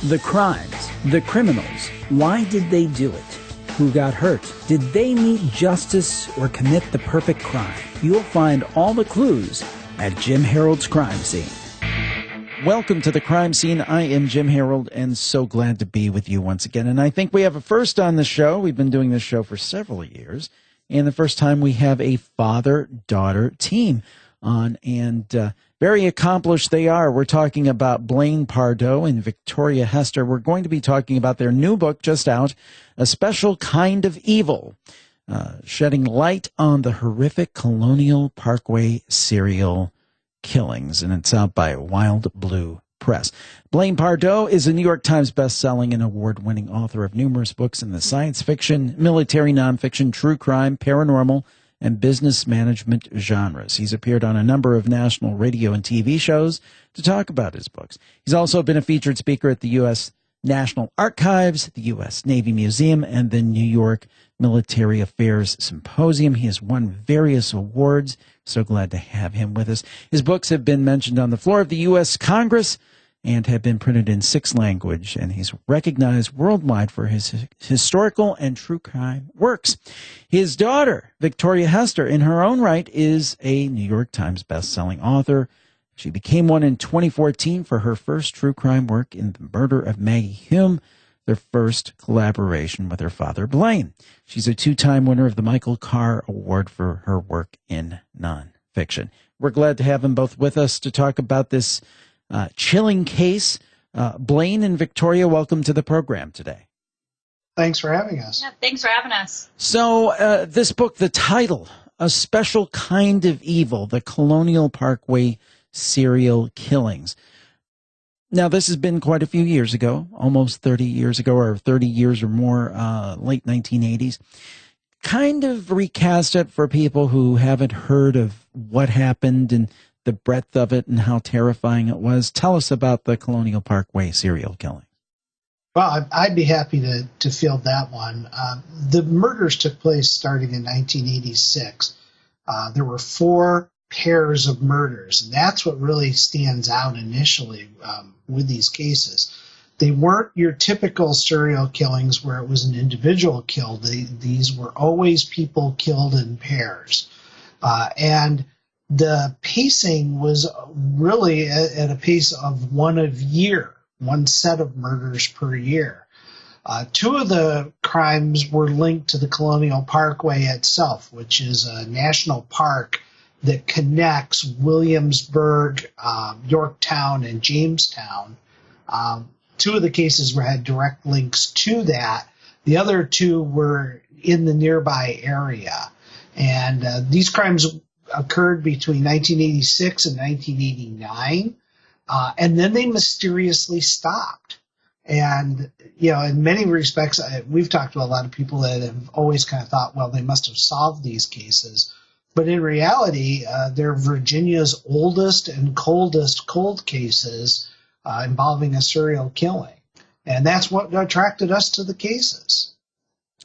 The crimes, the criminals, why did they do it? Who got hurt? Did they meet justice or commit the perfect crime? You'll find all the clues at Jim Harold's Crime Scene. Welcome to the Crime Scene. I am Jim Harold and so glad to be with you once again. And I think we have a first on the show. We've been doing this show for several years. And the first time we have a father-daughter team on, and very accomplished they are. We're talking about Blaine Pardoe and Victoria Hester. We're going to be talking about their new book just out, A Special Kind of Evil, shedding light on the horrific Colonial Parkway serial killings, and it's out by Wild Blue Press. Blaine Pardoe is a New York Times best-selling and award-winning author of numerous books in the science fiction, military nonfiction, true crime, paranormal, and business management genres. He's appeared on a number of national radio and TV shows to talk about his books. He's also been a featured speaker at the U.S. National Archives, the U.S. Navy Museum, and the New York Military Affairs Symposium. He has won various awards. So glad to have him with us. His books have been mentioned on the floor of the U.S. Congress and have been printed in 6 languages, and he's recognized worldwide for his historical and true crime works. His daughter, Victoria Hester, in her own right, is a New York Times best-selling author. She became one in 2014 for her first true crime work in The Murder of Maggie Hume, their first collaboration with her father, Blaine. She's a 2-time winner of the Michael Carr Award for her work in nonfiction. We're glad to have them both with us to talk about this chilling case. Blaine and Victoria, welcome to the program today. Thanks for having us. Yeah, thanks for having us. So this book, the title, A Special Kind of Evil, the Colonial Parkway Serial Killings. Now, this has been quite a few years ago, almost 30 years ago, or 30 years or more, late 1980s. Kind of recast it for people who haven't heard of what happened and the breadth of it and how terrifying it was. Tell us about the Colonial Parkway serial killing. Well, I'd be happy to field that one. The murders took place starting in 1986. There were 4 pairs of murders, and that's what really stands out initially with these cases. They weren't your typical serial killings where it was an individual killed. These were always people killed in pairs. And the pacing was really at a pace of one set of murders per year. 2 of the crimes were linked to the Colonial Parkway itself, which is a national park that connects Williamsburg, Yorktown, and Jamestown. 2 of the cases had direct links to that. The other 2 were in the nearby area. And these crimes occurred between 1986 and 1989, and then they mysteriously stopped. And, in many respects, we've talked to a lot of people that have always kind of thought, well, they must have solved these cases. But in reality, they're Virginia's oldest and coldest cold cases involving a serial killing. And that's what attracted us to the cases.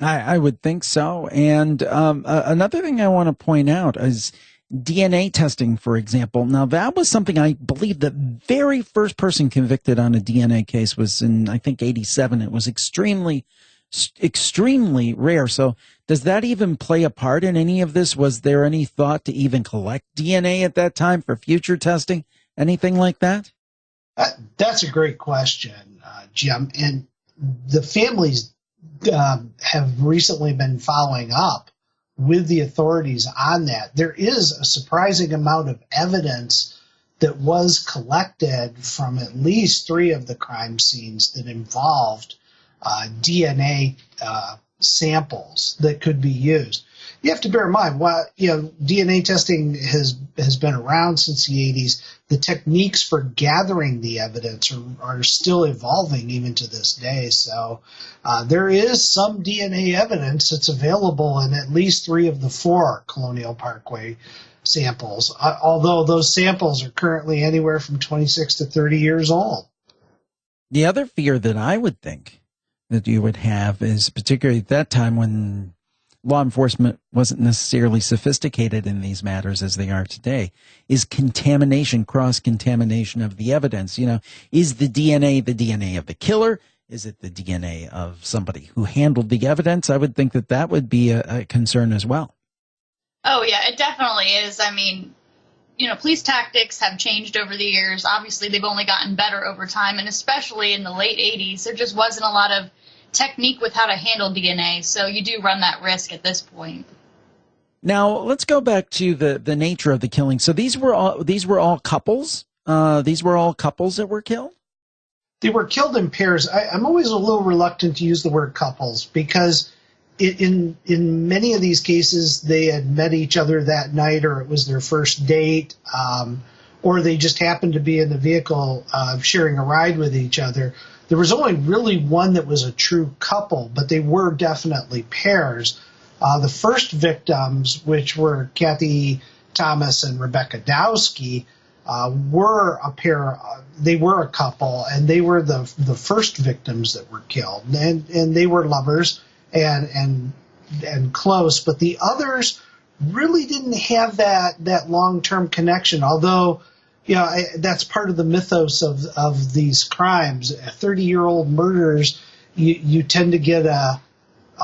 I would think so. And another thing I want to point out is DNA testing, for example. Now, that was something I believe the very first person convicted on a DNA case was in, I think, 87. It was extremely rare. So does that even play a part in any of this? Was there any thought to even collect DNA at that time for future testing? Anything like that? That's a great question, Jim. And the families have recently been following up with the authorities on that. There is a surprising amount of evidence that was collected from at least 3 of the crime scenes that involved DNA samples that could be used. You have to bear in mind, DNA testing has been around since the 80s. The techniques for gathering the evidence are still evolving even to this day. So there is some DNA evidence that's available in at least 3 of the 4 Colonial Parkway samples, although those samples are currently anywhere from 26 to 30 years old. The other fear that I would think that you would have is, particularly at that time when law enforcement wasn't necessarily sophisticated in these matters as they are today, is contamination, cross-contamination of the evidence. Is the DNA of the killer? Is it the DNA of somebody who handled the evidence? I would think that would be a concern as well. Oh, yeah, it definitely is. I mean, police tactics have changed over the years. Obviously, they've only gotten better over time, and especially in the late 80s, there just wasn't a lot of technique with how to handle DNA, so you do run that risk at this point. Now, let's go back to the nature of the killing. So these were all couples? These were all couples that were killed? They were killed in pairs. I'm always a little reluctant to use the word couples because in many of these cases, they had met each other that night, or it was their first date, or they just happened to be in the vehicle sharing a ride with each other. There was only really one that was a true couple, but they were definitely pairs. The first victims, which were Kathy Thomas and Rebecca Dowski, were a pair. They were a couple, and they were the first victims that were killed, and they were lovers and close. But the others really didn't have that long-term connection. Although, that's part of the mythos of these crimes. 30-year-old murders, you tend to get a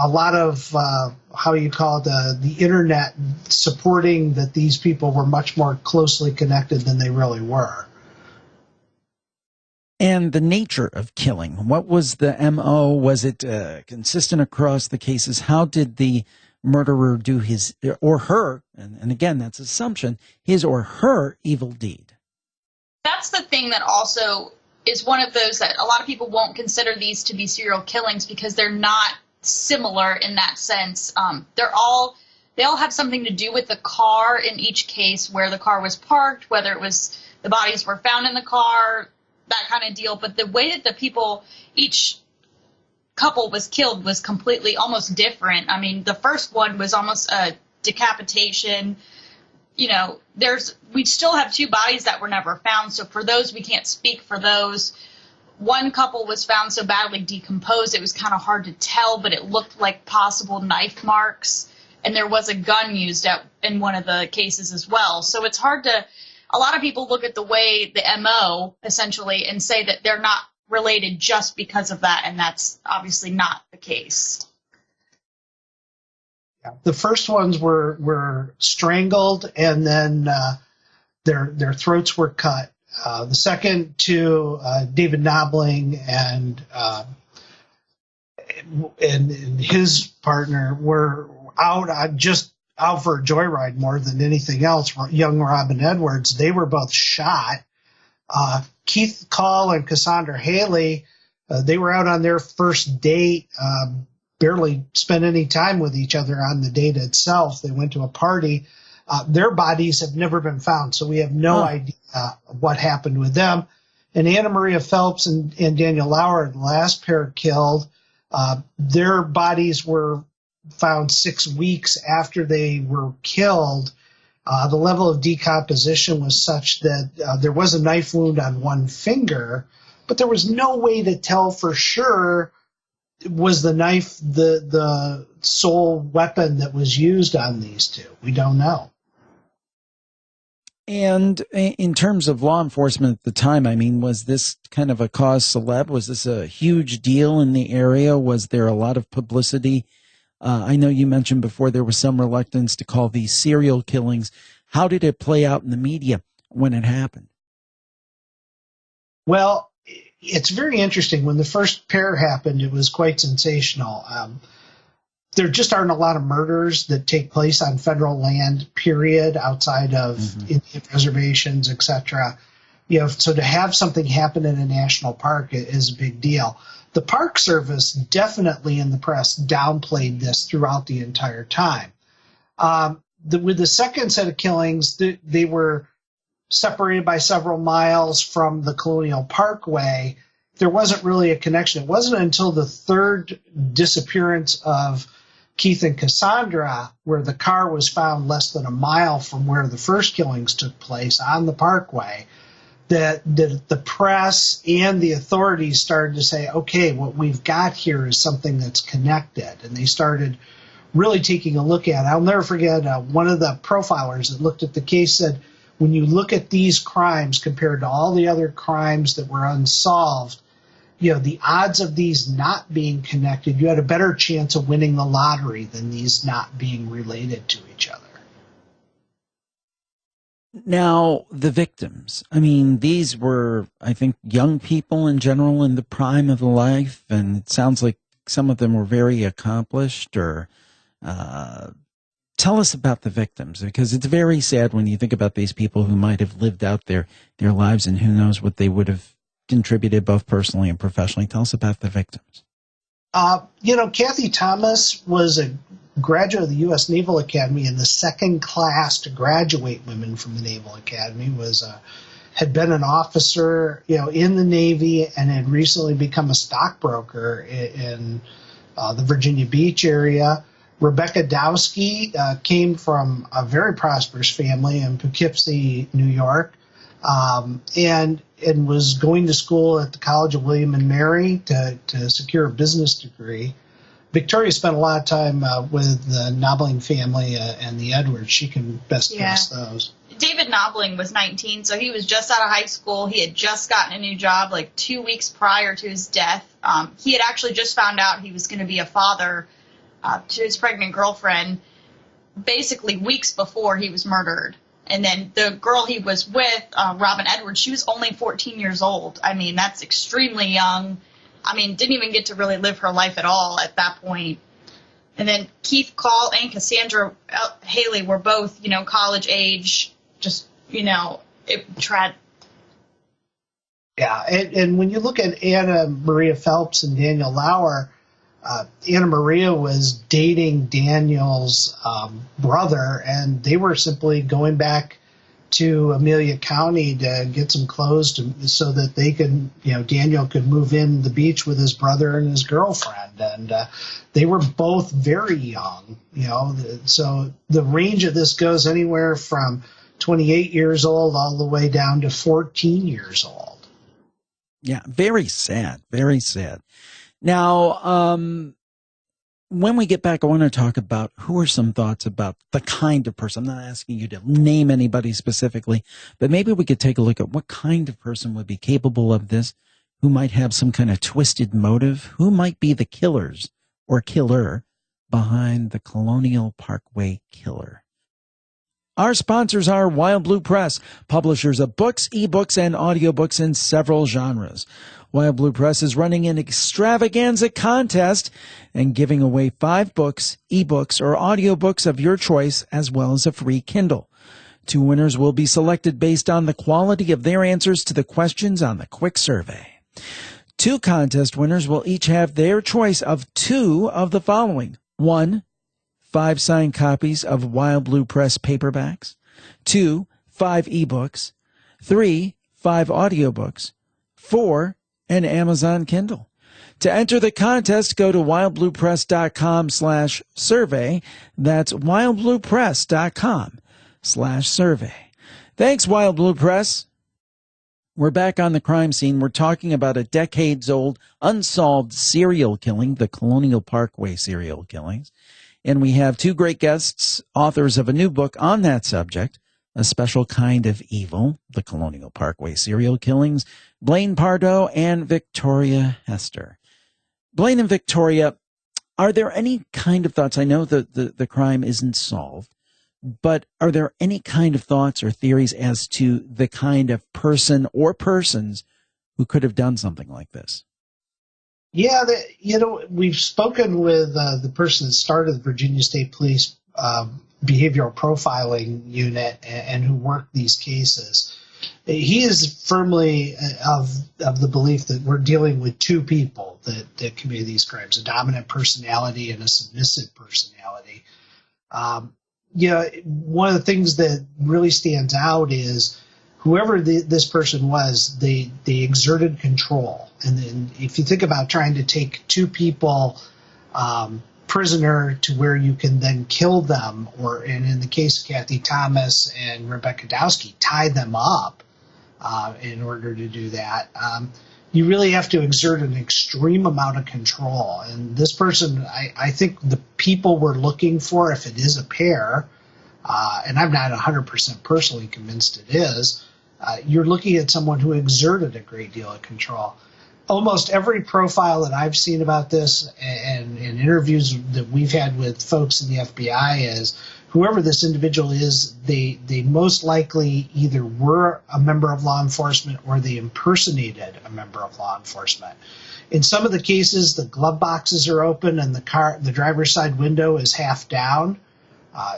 lot of the internet supporting that these people were much more closely connected than they really were. And the nature of killing, what was the MO? Was it consistent across the cases? How did the murderer do his or her, and again, that's assumption, his or her evil deed? That's the thing that also is one of those that a lot of people won't consider these to be serial killings because they're not similar in that sense. They all have something to do with the car in each case, where the car was parked, whether it was the bodies were found in the car, that kind of deal. But the way that each couple was killed was completely almost different. I mean, the first one was almost a decapitation. We still have two bodies that were never found. So for those, we can't speak for those. One couple was found so badly decomposed, it was kind of hard to tell, but it looked like possible knife marks. And there was a gun used in one of the cases as well. So it's hard to, a lot of people look at the way the MO essentially and say that they're not related just because of that. And that's obviously not the case. Yeah. The first ones were strangled and then their throats were cut. The second two, David Knobling and his partner were out for a joyride more than anything else. Young Robin Edwards, they were both shot. Keith Call and Cassandra Haley, they were out on their first date, barely spent any time with each other on the date itself. They went to a party. Their bodies have never been found, so we have no idea what happened with them. And Anna Maria Phelps and Daniel Lauer, the last pair killed, their bodies were found 6 weeks after they were killed. The level of decomposition was such that there was a knife wound on one finger, but there was no way to tell for sure was the knife the sole weapon that was used on these two. We don't know. And in terms of law enforcement at the time, I mean, was this kind of a cause celeb? Was this a huge deal in the area? Was there a lot of publicity? I know you mentioned before there was some reluctance to call these serial killings. How did it play out in the media when it happened? Well, it's very interesting. When the first pair happened, it was quite sensational. There just aren't a lot of murders that take place on federal land, period, outside of Indian reservations, etc. So to have something happen in a national park is a big deal. The Park Service definitely in the press downplayed this throughout the entire time. With the second set of killings, they were separated by several miles from the Colonial Parkway. There wasn't really a connection. It wasn't until the third disappearance of Keith and Cassandra, where the car was found less than a mile from where the first killings took place on the Parkway, that the press and the authorities started to say, okay, what we've got here is something that's connected. And they started really taking a look at. I'll never forget one of the profilers that looked at the case said, when you look at these crimes compared to all the other crimes that were unsolved, the odds of these not being connected, you had a better chance of winning the lottery than these not being related to each other. Now, the victims, I mean, these were, I think, young people in general in the prime of life, and it sounds like some of them were very accomplished. Or tell us about the victims, because it's very sad when you think about these people who might have lived out their lives, and who knows what they would have contributed both personally and professionally. Tell us about the victims. Kathy Thomas was a graduate of the U.S. Naval Academy, and the second class to graduate women from the Naval Academy. Had been an officer, in the Navy, and had recently become a stockbroker in the Virginia Beach area. Rebecca Dowski came from a very prosperous family in Poughkeepsie, New York, and was going to school at the College of William and Mary to secure a business degree. Victoria spent a lot of time with the Nobbling family and the Edwards. She can best guess those. David Nobbling was 19, so he was just out of high school. He had just gotten a new job like 2 weeks prior to his death. He had actually just found out he was going to be a father to his pregnant girlfriend basically weeks before he was murdered. And then the girl he was with, Robin Edwards, she was only 14 years old. I mean, that's extremely young. I mean, didn't even get to really live her life at all at that point. And then Keith Call and Cassandra Haley were both, college age, just, tried. Yeah, and when you look at Anna Maria Phelps and Daniel Lauer, Anna Maria was dating Daniel's brother, and they were simply going back to Amelia County to get some clothes so that they could, Daniel could move in the beach with his brother and his girlfriend. And they were both very young, so the range of this goes anywhere from 28 years old all the way down to 14 years old. Yeah, very sad, very sad. Now, when we get back, I want to talk about who are some thoughts about the kind of person. I'm not asking you to name anybody specifically, but maybe we could take a look at what kind of person would be capable of this, who might have some kind of twisted motive, who might be the killers or killer behind the Colonial Parkway killer. Our sponsors are Wild Blue Press, publishers of books, ebooks, and audiobooks in several genres. Wild Blue Press is running an extravaganza contest and giving away 5 books, ebooks, or audiobooks of your choice, as well as a free Kindle. 2 winners will be selected based on the quality of their answers to the questions on the quick survey. 2 contest winners will each have their choice of 2 of the following. 1, 5 signed copies of Wild Blue Press paperbacks. 2, 5 ebooks. 3, 5 audiobooks. 4, an Amazon Kindle. To enter the contest, go to wildbluepress.com/survey. That's wildbluepress.com/survey. Thanks, Wild Blue Press. We're back on the crime scene. We're talking about a decades-old unsolved serial killing, the Colonial Parkway serial killings. And we have 2 great guests, authors of a new book on that subject, A Special Kind of Evil, the Colonial Parkway serial killings, Blaine Pardo and Victoria Hester. Blaine and Victoria, are there any kind of thoughts? I know that the crime isn't solved, but are there any kind of thoughts or theories as to the kind of person or persons who could have done something like this? Yeah, we've spoken with the person that started the Virginia State Police behavioral profiling unit and who worked these cases. He is firmly of the belief that we're dealing with 2 people that commit these crimes, a dominant personality and a submissive personality. One of the things that really stands out is whoever this person was, they exerted control. And then if you think about trying to take 2 people prisoner to where you can then kill them, and in the case of Kathy Thomas and Rebecca Dowski, tie them up in order to do that. you really have to exert an extreme amount of control. And this person, I think the people we're looking for, if it is a pair, and I'm not 100% personally convinced it is, you're looking at someone who exerted a great deal of control. Almost every profile that I've seen about this and in interviews that we've had with folks in the FBI is whoever this individual is, they most likely either were a member of law enforcement or they impersonated a member of law enforcement. In some of the cases, the glove boxes are open and the driver's side window is half down.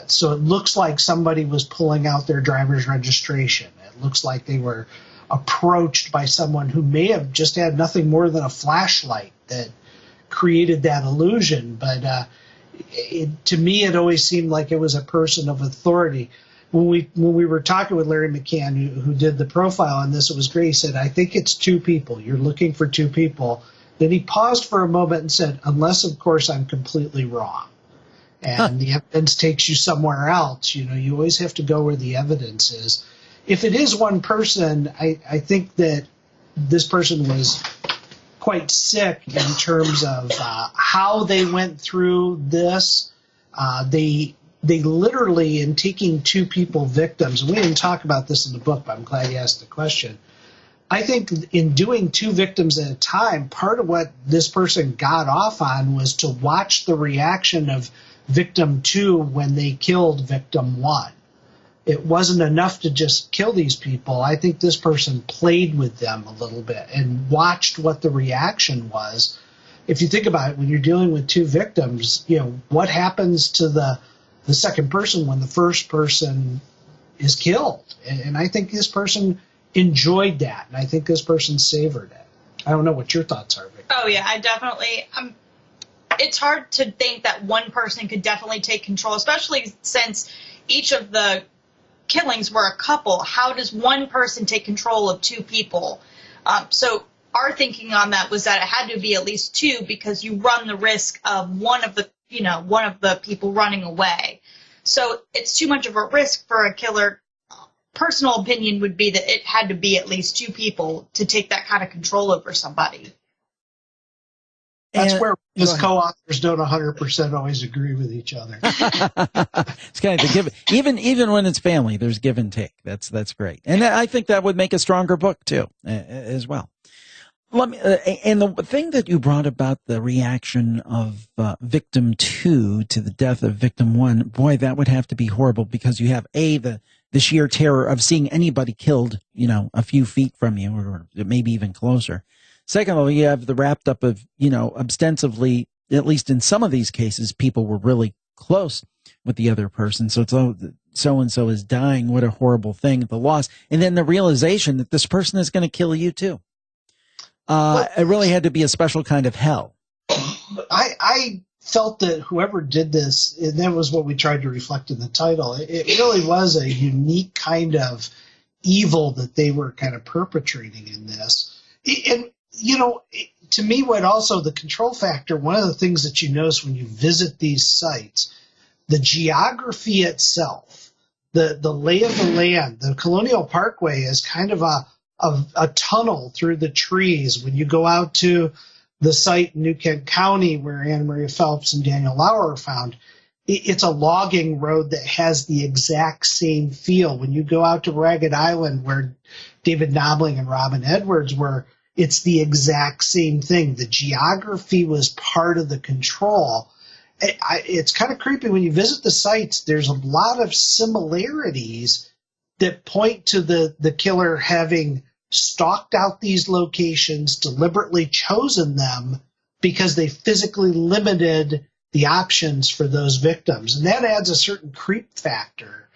So it looks like somebody was pulling out their driver's registration. It looks like they were approached by someone who may have just had nothing more than a flashlight that created that illusion. But to me, it always seemed like it was a person of authority. When we were talking with Larry McCann, who did the profile on this, it was great. He said, I think it's two people. You're looking for two people. Then he paused for a moment and said, unless, of course, I'm completely wrong. And the evidence takes you somewhere else. You always have to go where the evidence is. If it is one person, I think that this person was quite sick in terms of how they went through this. They literally, in taking two people victims, and we didn't talk about this in the book, but I'm glad you asked the question. I think in doing two victims at a time, part of what this person got off on was to watch the reaction of victim 2 when they killed victim 1. It wasn't enough to just kill these people. I think this person played with them a little bit and watched what the reaction was. If you think about it, when you're dealing with two victims, what happens to the second person when the first person is killed? And I think this person enjoyed that, and I think this person savored it. I don't know what your thoughts are, Victor. Oh, yeah, I definitely it's hard to think that one person could definitely take control, especially since each of the killings were a couple. How does one person take control of two people? So our thinking on that was that it had to be at least two, because you run the risk of one of the people running away. So it's too much of a risk for a killer. Personal opinion would be that it had to be at least two people to take that kind of control over somebody. That's where his co-authors don't 100% always agree with each other. It's kind of the give, even when it's family, there's give and take. That's great, and I think that would make a stronger book too, as well. And the thing that you brought about the reaction of victim 2 to the death of victim 1, boy, that would have to be horrible, because you have the sheer terror of seeing anybody killed, a few feet from you, or maybe even closer. Second of all, you have the wrapped up of, ostensibly, at least in some of these cases, people were really close with the other person. So it's, so-and-so is dying. What a horrible thing, the loss. And then the realization that this person is going to kill you too. It really had to be a special kind of hell. I felt that whoever did this, and that was what we tried to reflect in the title, it really was a unique kind of evil that they were kind of perpetrating in this. And to me, what also the control factor, one of the things that you notice when you visit these sites, the geography itself, the lay of the land, the Colonial Parkway is kind of a tunnel through the trees. When you go out to the site in New Kent County where Anna Maria Phelps and Daniel Lauer are found, it's a logging road that has the exact same feel. When you go out to Ragged Island where David Knobling and Robin Edwards were, it's the exact same thing. The geography was part of the control. It's kind of creepy when you visit the sites. There's a lot of similarities that point to the killer having stalked out these locations, deliberately chosen them because they physically limited the options for those victims. And that adds a certain creep factor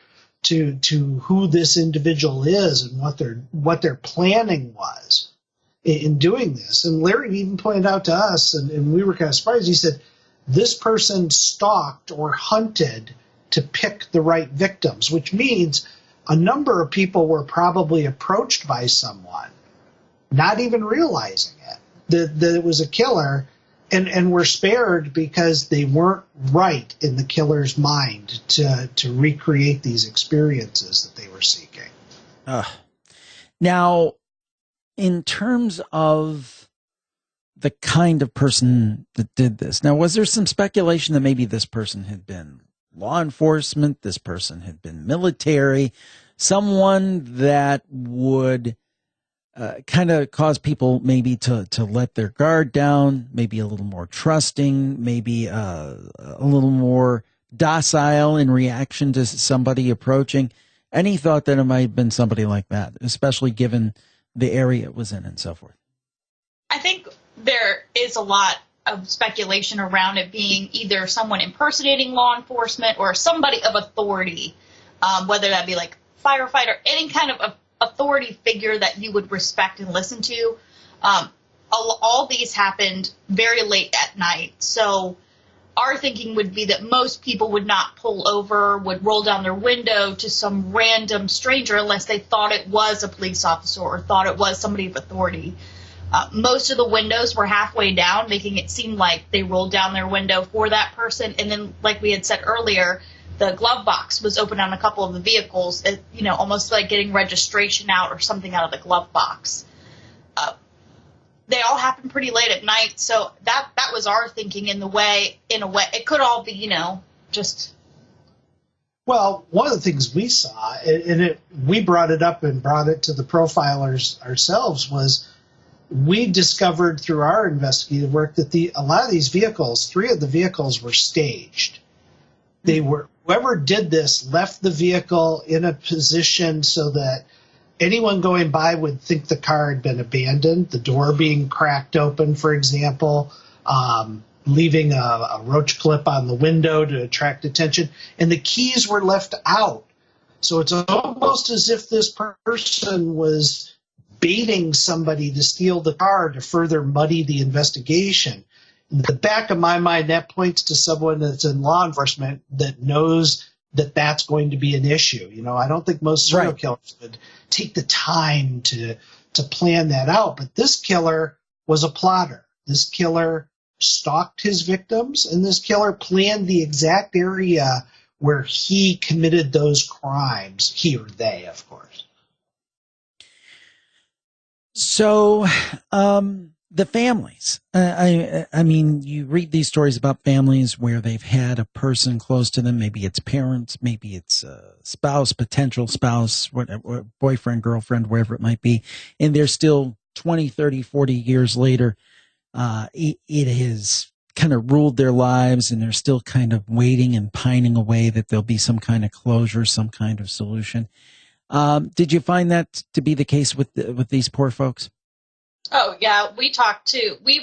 to who this individual is and what their planning was in doing this. And Larry even pointed out to us, and we were kind of surprised, he said, this person stalked or hunted to pick the right victims, which means a number of people were probably approached by someone, not even realizing it, that it was a killer, and were spared because they weren't right in the killer's mind to recreate these experiences that they were seeking. Now, in terms of the kind of person that did this, now, was there some speculation that maybe this person had been law enforcement, this person had been military, someone that would kind of cause people maybe to let their guard down, maybe a little more trusting, maybe a little more docile in reaction to somebody approaching? Any thought that it might have been somebody like that, especially given the area it was in and so forth? I think there is a lot of speculation around it being either someone impersonating law enforcement or somebody of authority, whether that be like firefighter, any kind of authority figure that you would respect and listen to. All these happened very late at night, so our thinking would be that most people would not pull over, would roll down their window to some random stranger unless they thought it was a police officer or thought it was somebody of authority. Most of the windows were halfway down, making it seem like they rolled down their window for that person. And then, like we had said earlier, the glove box was open on a couple of the vehicles, almost like getting registration out or something out of the glove box. They all happened pretty late at night, so that was our thinking in a way. It could all be, just... Well, one of the things we saw, and we brought it up and brought it to the profilers ourselves, was we discovered through our investigative work that a lot of these vehicles, 3 of the vehicles were staged. They were, whoever did this left the vehicle in a position so that anyone going by would think the car had been abandoned, the door being cracked open, for example, leaving a roach clip on the window to attract attention, and the keys were left out. So it's almost as if this person was baiting somebody to steal the car to further muddy the investigation. In the back of my mind, that points to someone that's in law enforcement that knows that that's going to be an issue. I don't think most serial killers would take the time to plan that out. But this killer was a plotter. This killer stalked his victims, and this killer planned the exact area where he committed those crimes, he or they, of course. So, the families, I mean, you read these stories about families where they've had a person close to them. Maybe it's parents, maybe it's a spouse, potential spouse, whatever, boyfriend, girlfriend, wherever it might be. And they're still 20, 30, 40 years later. It has kind of ruled their lives, and they're still kind of waiting and pining away that there'll be some kind of closure, some kind of solution. Did you find that to be the case with these poor folks? Oh, yeah. We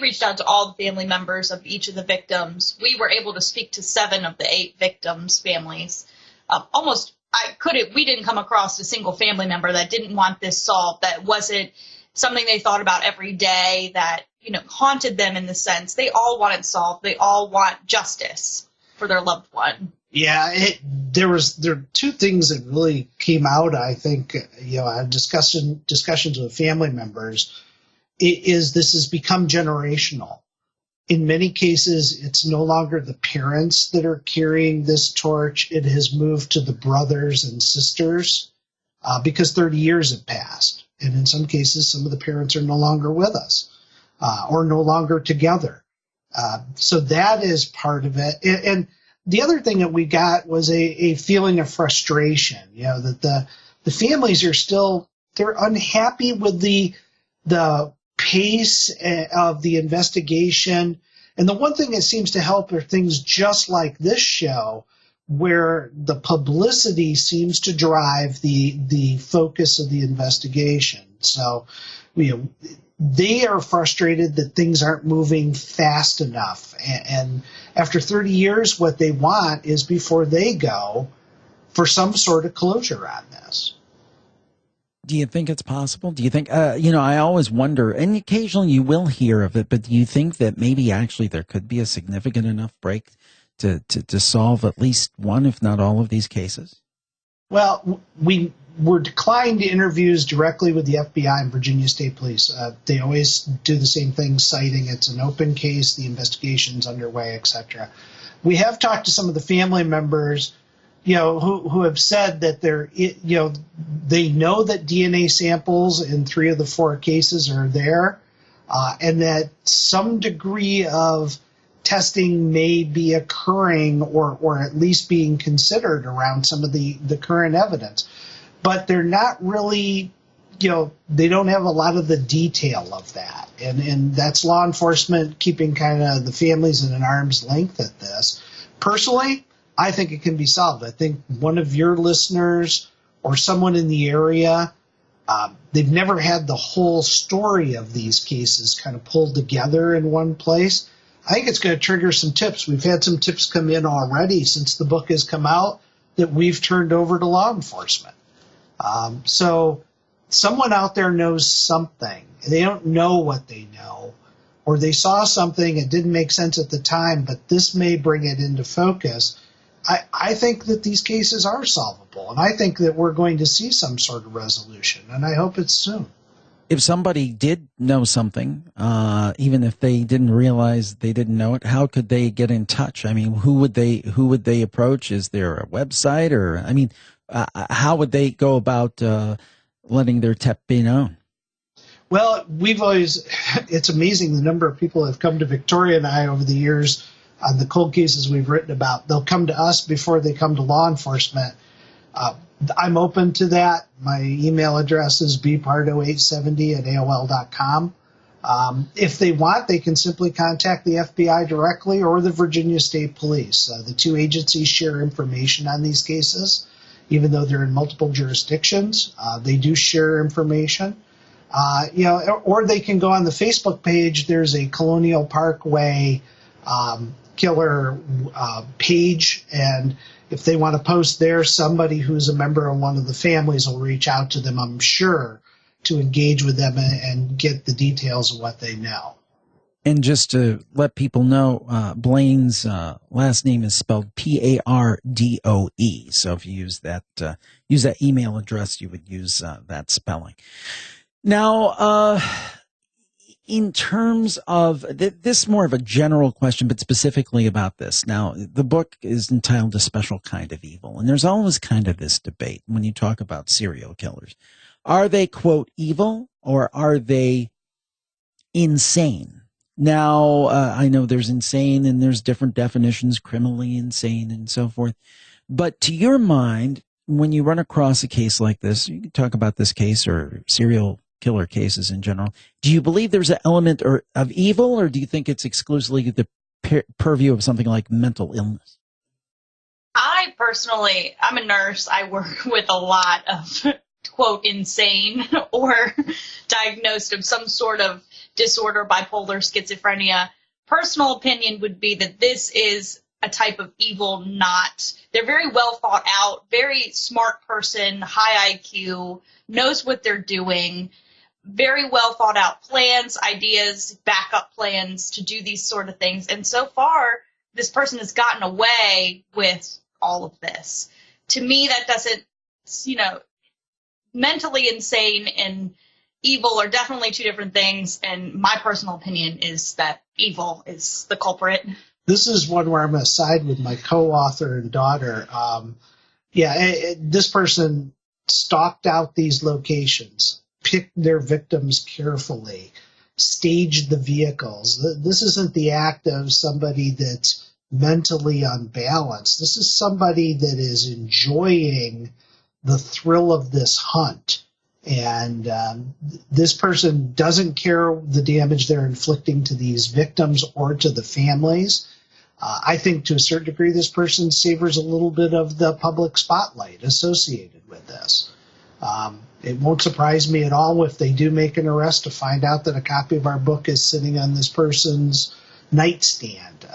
reached out to all the family members of each of the victims. We were able to speak to 7 of the 8 victims' families. We didn't come across a single family member that didn't want this solved, that wasn't something they thought about every day, that, haunted them in the sense. They all want it solved. They all want justice for their loved one. Yeah, there are 2 things that really came out, I think, discussions with family members. This has become generational. In many cases, it's no longer the parents that are carrying this torch. It has moved to the brothers and sisters because 30 years have passed. And in some cases, some of the parents are no longer with us or no longer together. So that is part of it. And the other thing that we got was a feeling of frustration, that the families are still, they're unhappy with the pace of the investigation. And the one thing that seems to help are things just like this show, where the publicity seems to drive the focus of the investigation. So, they are frustrated that things aren't moving fast enough. And after 30 years, what they want is, before they go, for some sort of closure on this. Do you think it's possible? Do you think, I always wonder, and occasionally you will hear of it, but do you think that maybe actually there could be a significant enough break to solve at least one, if not all, of these cases? Well, we were declined interviews directly with the FBI and Virginia State Police. They always do the same thing, citing it's an open case, the investigation's underway, etc. We have talked to some of the family members. who have said that they know that DNA samples in 3 of the 4 cases are there, and that some degree of testing may be occurring or at least being considered around some of the current evidence. But they're not really, they don't have a lot of the detail of that. And that's law enforcement keeping kind of the families at an arm's length at this. Personally, I think it can be solved. I think one of your listeners or someone in the area, they've never had the whole story of these cases kind of pulled together in one place. I think it's going to trigger some tips. We've had some tips come in already since the book has come out that we've turned over to law enforcement. So someone out there knows something. They don't know what they know, or they saw something, it didn't make sense at the time, but this may bring it into focus. I think that these cases are solvable, and I think that we're going to see some sort of resolution, and I hope it's soon. If somebody did know something, even if they didn't realize they didn't know it, how could they get in touch? I mean, who would they approach? Is there a website, or how would they go about letting their tip be known? Well, it's amazing the number of people that have come to Victoria and I over the years on the cold cases we've written about. They'll come to us before they come to law enforcement. I'm open to that. My email address is bpardo870@aol.com. If they want, they can simply contact the FBI directly or the Virginia State Police. The 2 agencies share information on these cases. Even though they're in multiple jurisdictions, they do share information. Or they can go on the Facebook page. There's a Colonial Parkway killer page, and if they want to post there, somebody who's a member of one of the families will reach out to them, I'm sure, to engage with them and get the details of what they know. And just to let people know, Blaine's last name is spelled Pardoe. So if you use that email address, you would use that spelling. Now, in terms of this, more of a general question, but specifically about this. Now, the book is entitled A Special Kind of Evil, and there's always kind of this debate when you talk about serial killers. Are they, quote, evil, or are they insane? Now, I know there's insane and there's different definitions, criminally insane and so forth. But to your mind, when you run across a case like this, you can talk about this case or serial killer cases in general. Do you believe there's an element of evil, or do you think it's exclusively the purview of something like mental illness? I personally, I'm a nurse. I work with a lot of, quote, insane or diagnosed of some sort of disorder, bipolar, schizophrenia. Personal opinion would be that this is a type of evil. They're very well thought out, very smart person, high IQ, knows what they're doing, very well thought out plans, ideas, backup plans to do these sort of things. And so far, this person has gotten away with all of this. To me, that doesn't, mentally insane and evil are definitely 2 different things, and my personal opinion is that evil is the culprit. This is one where I'm going to side with my co-author and daughter. This person stalked out these locations, picked their victims carefully, staged the vehicles. This isn't the act of somebody that's mentally unbalanced. This is somebody that is enjoying the thrill of this hunt. And this person doesn't care the damage they're inflicting to these victims or to the families. I think to a certain degree this person savors a little bit of the public spotlight associated with this. It won't surprise me at all if they do make an arrest to find out that a copy of our book is sitting on this person's nightstand.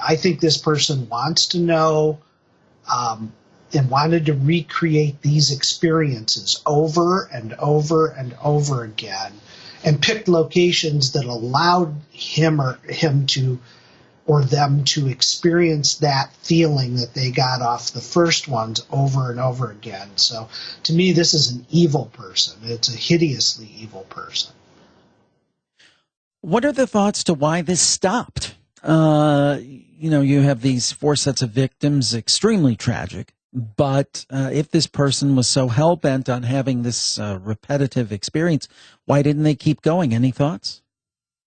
I think this person wants to know and wanted to recreate these experiences over and over and over again, and picked locations that allowed him or them to experience that feeling that they got off the first ones over and over again. So to me, this is an evil person. It's a hideously evil person. What are the thoughts to why this stopped? You have these 4 sets of victims, extremely tragic. But if this person was so hell-bent on having this repetitive experience, why didn't they keep going? Any thoughts?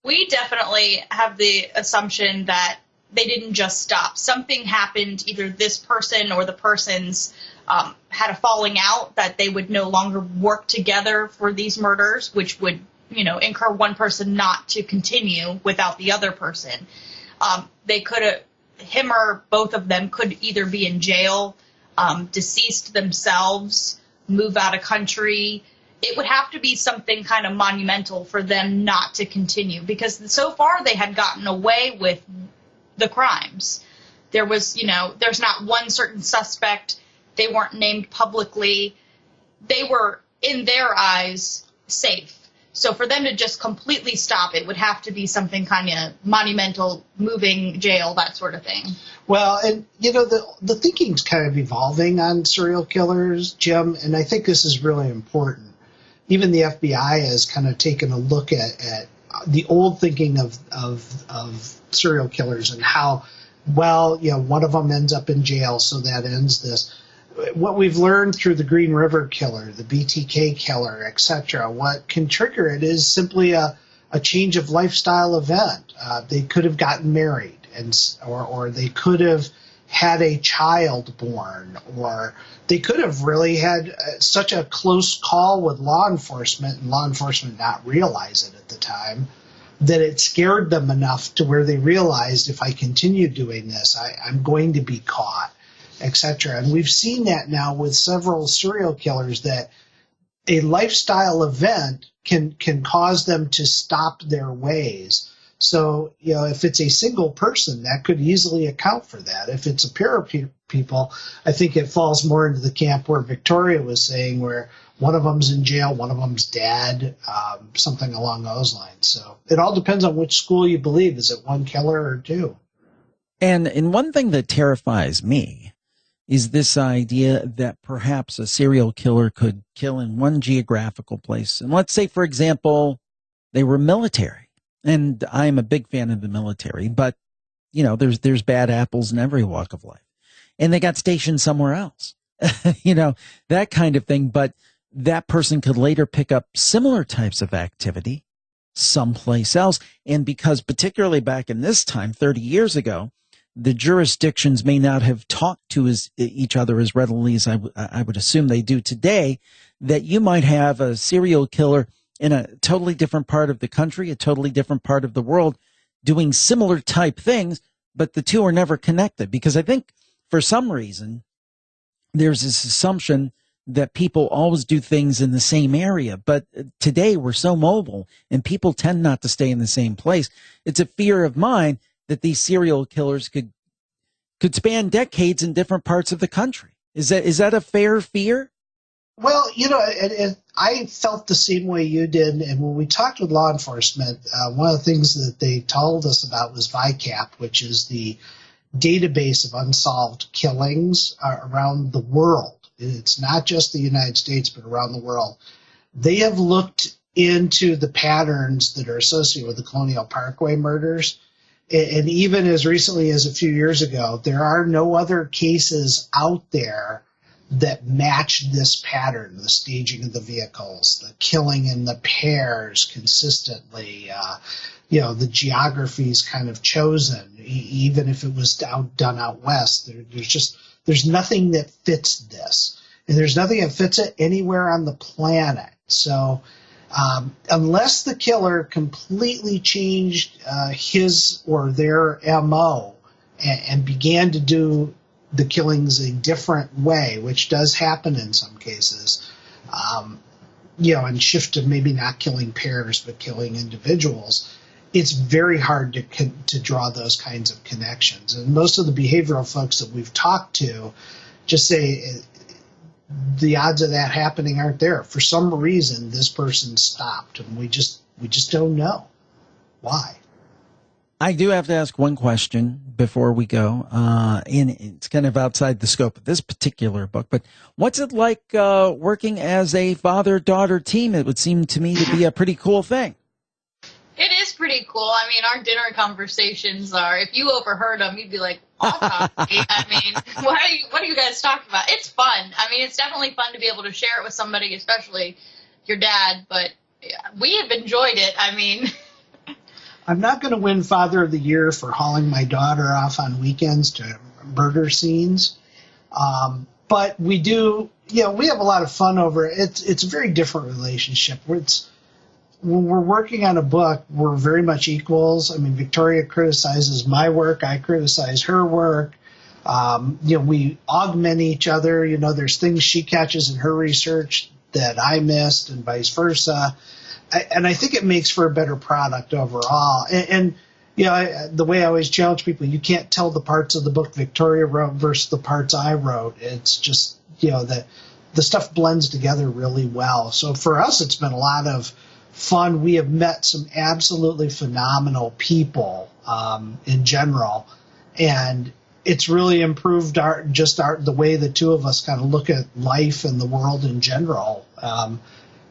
We definitely have the assumption that they didn't just stop. Something happened, either this person or the persons had a falling out, that they would no longer work together for these murders, which would, incur one person not to continue without the other person. They could have, him or both of them could either be in jail, deceased themselves, move out of country. It would have to be something kind of monumental for them not to continue, because so far they had gotten away with the crimes. There was, there's not one certain suspect. They weren't named publicly. They were, in their eyes, safe. So for them to just completely stop, it would have to be something kind of monumental, moving, jail, that sort of thing. Well, and, the thinking's kind of evolving on serial killers, Jim, and I think this is really important. Even the FBI has kind of taken a look at the old thinking of serial killers and how, one of them ends up in jail, so that ends this. What we've learned through the Green River Killer, the BTK killer, etc., what can trigger it is simply a change of lifestyle event. They could have gotten married, or they could have had a child born, or they could have really had such a close call with law enforcement, and law enforcement not realize it at the time, that it scared them enough to where they realized, if I continue doing this, I'm going to be caught, etc. And we've seen that now with several serial killers, that a lifestyle event can cause them to stop their ways. So, if it's a single person, that could easily account for that. If it's a pair of people, I think it falls more into the camp where Victoria was saying, where one of them's in jail, one of them's dead, something along those lines. So it all depends on which school you believe. Is it one killer or two? And one thing that terrifies me is this idea that perhaps a serial killer could kill in one geographical place. And let's say, for example, they were military. And I'm a big fan of the military, but, there's bad apples in every walk of life. And they got stationed somewhere else, that kind of thing. But that person could later pick up similar types of activity someplace else. And because particularly back in this time, 30 years ago, the jurisdictions may not have talked to each other as readily as I would assume they do today, that you might have a serial killer in a totally different part of the country, a totally different part of the world, doing similar type things, but the two are never connected. Because I think for some reason, there's this assumption that people always do things in the same area. But today we're so mobile and people tend not to stay in the same place. It's a fear of mine that these serial killers could span decades in different parts of the country. Is that a fair fear? Well, I felt the same way you did. And when we talked with law enforcement, one of the things that they told us about was VICAP, which is the database of unsolved killings around the world. It's not just the United States, but around the world. They have looked into the patterns that are associated with the Colonial Parkway murders. And even as recently as a few years ago, there are no other cases out there that match this pattern: the staging of the vehicles, the killing in the pairs consistently, the geographies kind of chosen, even if it was done out west. There's nothing that fits this. And there's nothing that fits it anywhere on the planet. So unless the killer completely changed his or their MO and began to do the killings a different way, which does happen in some cases, and shift to maybe not killing pairs but killing individuals, it's very hard to draw those kinds of connections. And most of the behavioral folks that we've talked to just say the odds of that happening aren't there. For some reason, this person stopped, and we just don't know why. I do have to ask one question before we go, and it's kind of outside the scope of this particular book, but what's it like working as a father-daughter team? It would seem to me to be a pretty cool thing. It is pretty cool. I mean, our dinner conversations are, if you overheard them, you'd be like, autopsy? I mean, what are you guys talking about? It's fun. I mean, it's definitely fun to be able to share it with somebody, especially your dad, but yeah, we have enjoyed it. I mean... I'm not going to win Father of the Year for hauling my daughter off on weekends to murder scenes. But we do, we have a lot of fun over it. It's a very different relationship. When we're working on a book, we're very much equals. I mean, Victoria criticizes my work. I criticize her work. We augment each other. There's things she catches in her research that I missed and vice versa. And I think it makes for a better product overall. And the way I always challenge people, you can't tell the parts of the book Victoria wrote versus the parts I wrote. It's just, the stuff blends together really well. So for us, it's been a lot of fun. We have met some absolutely phenomenal people in general. And it's really improved the way the two of us kind of look at life and the world in general.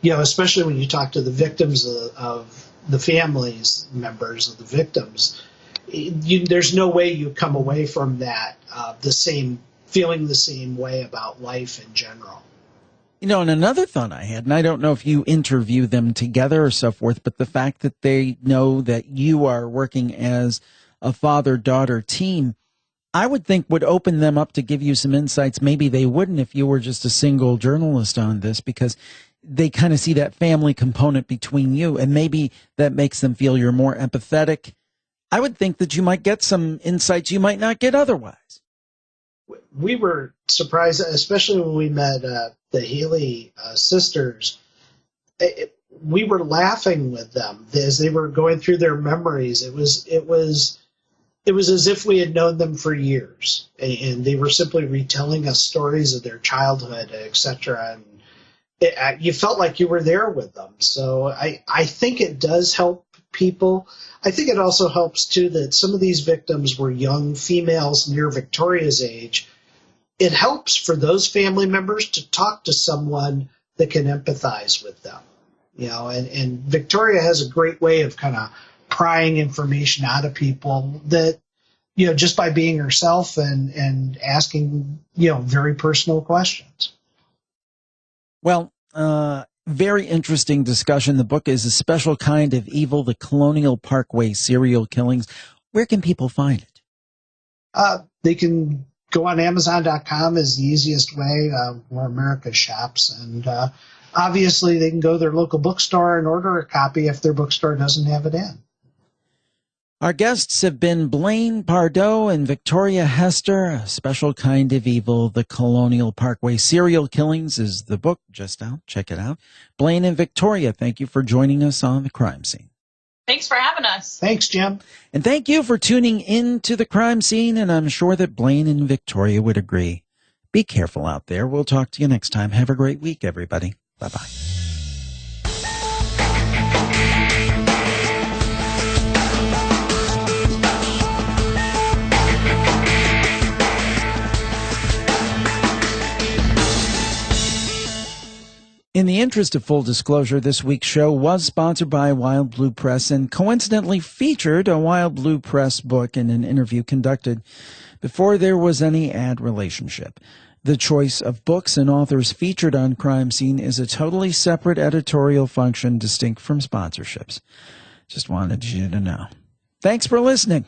Especially when you talk to the victims of the families, members of the victims, there's no way you come away from that feeling the same way about life in general. And another thought I had, and I don't know if you interview them together or so forth, but the fact that they know that you are working as a father-daughter team, I would think would open them up to give you some insights maybe they wouldn't if you were just a single journalist on this, because they kind of see that family component between you, and maybe that makes them feel you're more empathetic. I would think that you might get some insights you might not get otherwise. We were surprised, especially when we met the Healy sisters. We were laughing with them as they were going through their memories. It was as if we had known them for years, and they were simply retelling us stories of their childhood, etc. And you felt like you were there with them. So I think it does help people. I think it also helps, too, that some of these victims were young females near Victoria's age. It helps for those family members to talk to someone that can empathize with them. And Victoria has a great way of kind of prying information out of people that, just by being herself and asking, very personal questions. Well, very interesting discussion. The book is A Special Kind of Evil, The Colonial Parkway Serial Killings. Where can people find it? They can go on Amazon.com is the easiest way where America shops. And obviously they can go to their local bookstore and order a copy if their bookstore doesn't have it in. Our guests have been Blaine Pardoe and Victoria Hester. A Special Kind of Evil, The Colonial Parkway Serial Killings is the book just out. Check it out. Blaine and Victoria, thank you for joining us on The Crime Scene. Thanks for having us. Thanks, Jim. And thank you for tuning in to The Crime Scene, and I'm sure that Blaine and Victoria would agree. Be careful out there. We'll talk to you next time. Have a great week, everybody. Bye-bye. In the interest of full disclosure, this week's show was sponsored by Wild Blue Press and coincidentally featured a Wild Blue Press book in an interview conducted before there was any ad relationship. The choice of books and authors featured on Crime Scene is a totally separate editorial function distinct from sponsorships. Just wanted you to know. Thanks for listening.